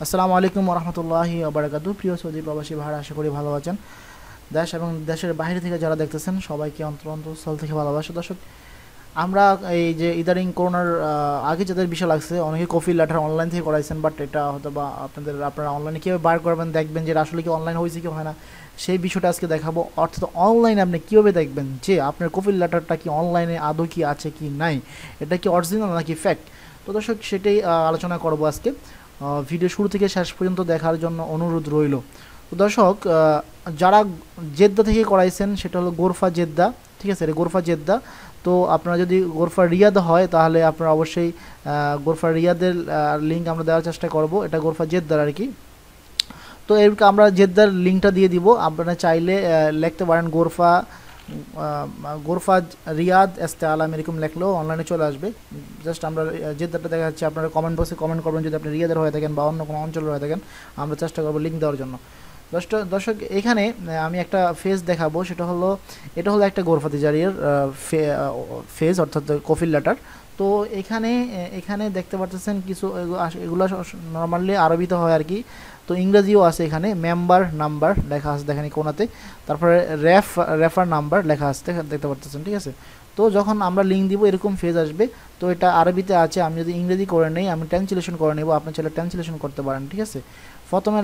আসসালামু আলাইকুম রহমতুল্লাহি ওবারাকাতু। প্রিয় সৌদি প্রবাসী ভাইরা, আশা করি ভালো আছেন। দেশ এবং দেশের বাইরে থেকে যারা দেখতেছেন সবাইকে অন্তঃস্থল থেকে ভালোবাসা। দর্শক, আমরা এই যে ইদারিং করোনার আগে যাদের বিষয় লাগছে, অনেকে কফি লেটার অনলাইন থেকে করাইছেন, বাট এটা হয়তো বা আপনারা অনলাইনে কীভাবে বার করবেন, দেখবেন যে এটা আসলে কি অনলাইন হয়েছে কি হয় না, সেই বিষয়টা আজকে দেখাবো। অর্থাৎ অনলাইনে আপনি কীভাবে দেখবেন যে আপনার কফি লেটারটা কি অনলাইনে আদৌ কি আছে কি নাই, এটা কি অরিজিনাল নাকি ফ্যাক্ট। তো দর্শক, সেটাই আলোচনা করবো আজকে। ভিডিও শুরু থেকে শেষ পর্যন্ত দেখার জন্য অনুরোধ রইল। তো দর্শক, যারা জেদ্দা থেকে করাইছেন সেটা হলো গোরফা জেদ্দা, ঠিক আছে, এটা গোরফা জেদ্দা। তো আপনারা যদি গোরফা রিয়াদ হয় তাহলে আপনারা অবশ্যই গোরফা রিয়াদের লিঙ্ক আমরা দেওয়ার চেষ্টা করব। এটা গোরফা জেদ্দার আর কি। তো এর আমরা জেদ্দার লিঙ্কটা দিয়ে দিব। আপনারা চাইলে লিখতে পারেন গোরফা গোরফা রিয়াদ এস্তে আলাম, এরকম লেখলেও অনলাইনে চলে আসবে। জাস্ট আমরা জেদ্দাটা দেখা যাচ্ছে, আপনারা কমেন্ট বক্সে কমেন্ট করবেন যদি আপনি রিয়াদের হয়ে থাকেন বা অন্য কোনো অঞ্চলের হয়ে থাকেন। আমরা চেষ্টা করবো লিঙ্ক দেওয়ার জন্য। দর্শক, এখানে আমি একটা ফেজ দেখাবো। এটা হলো একটা গোরফা তিজারির ফেজ, অর্থাৎ কফিল লেটার। তো এখানে এখানে দেখতে পাচ্ছেন কিছু এগুলো নর্মালি আরবিতে হয় আর কি। তো ইংরেজিও আছে, এখানে মেম্বার নাম্বার লেখা আছে দেখেন কোনাতে। তারপরে রেফার নাম্বার লেখা আছে, দেখতে পাচ্ছেন, ঠিক আছে। তো যখন আমরা লিঙ্ক দিব এরকম ফেজ আসবে। তো এটা আরবিতে আছে, আমি যদি ইংরেজি করে নেই, আমি ট্রান্সলেশন করে নেব, আপনি চাইলে ট্রান্সলেশন করতে পারেন, ঠিক আছে। প্রথমে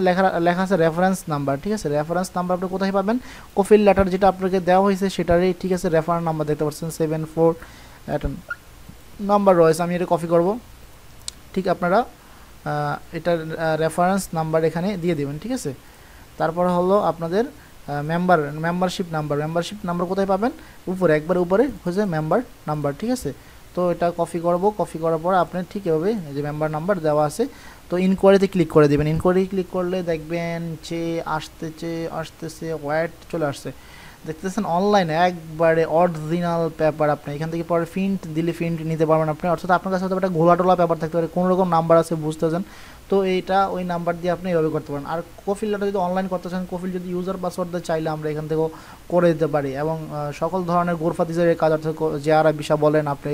লেখা আছে রেফারেন্স নাম্বার, ঠিক আছে। রেফারেন্স নাম্বার আপনি কোথায় পাবেন? কফিল লেটার যেটা আপনাকে দেওয়া হয়েছে সেটারই, ঠিক আছে, রেফারেন্স নাম্বার দেখতে পাচ্ছেন 74 একটা নাম্বার রয়েছে। আমি এটা কপি করব, ঠিক আপনারা এটার রেফারেন্স নাম্বার এখানে দিয়ে দেবেন, ঠিক আছে। তারপর হলো আপনাদের মেম্বারশিপ নাম্বার কোথায় পাবেন? উপরে, একবার উপরে হচ্ছে মেম্বার নাম্বার, ঠিক আছে। তো এটা কপি করার পর আপনি ঠিক এভাবে যে মেম্বার নাম্বার দেওয়া আছে, তো ইনকোয়ারিতে ক্লিক করে দেবেন। ইনকোয়ারি ক্লিক করলে দেখবেন যে আসতেছে ওয়াইট চলে আসছে, দেখতেছেন অনলাইনে একবারে অরিজিনাল পেপার। আপনি এখান থেকে পরে প্রিন্ট দিলে প্রিন্ট নিতে পারবেন আপনি। অর্থাৎ আপনার কাছে হয়তো একটা ঘোলাটোলা পেপার থাকতে পারে, কোনো রকম নাম্বার আছে বুঝতেছেন, তো এইটা ওই নাম্বার দিয়ে আপনি এভাবে করতে পারেন। আর কফিলটা যদি অনলাইন করতে চান, কফিল যদি ইউজার পাসওয়ার্ড দিয়ে চাইলে আমরা এখান থেকেও করে দিতে পারি। এবং সকল ধরনের গোরফা তিজারির কাজ, অর্থাৎ জেআরা ভিসা বলেন, আপনি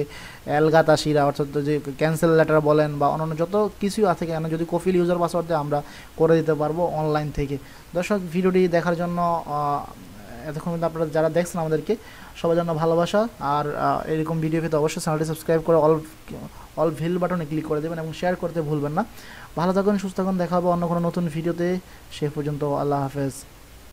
এলগাতা শিরা অর্থাৎ যে ক্যান্সেল লেটার বলেন, বা অন্যান্য যত কিছুই আছে কেন, যদি কফিল ইউজার পাসওয়ার্ড দিয়ে আমরা করে দিতে পারবো অনলাইন থেকে। দর্শক, ভিডিওটি দেখার জন্য এতক্ষণ কিন্তু আপনারা যারা দেখছেন আমাদেরকে সবার জন্য ভালোবাসা। আর এরকম ভিডিও পেতে অবশ্যই চ্যানেলটি সাবস্ক্রাইব করে অল বেল বাটনে ক্লিক করে দেবেন এবং শেয়ার করতে ভুলবেন না। ভালো থাকুন, সুস্থ থাকুন, দেখা হবে অন্য কোনো নতুন ভিডিওতে। সে পর্যন্ত আল্লাহ হাফেজ।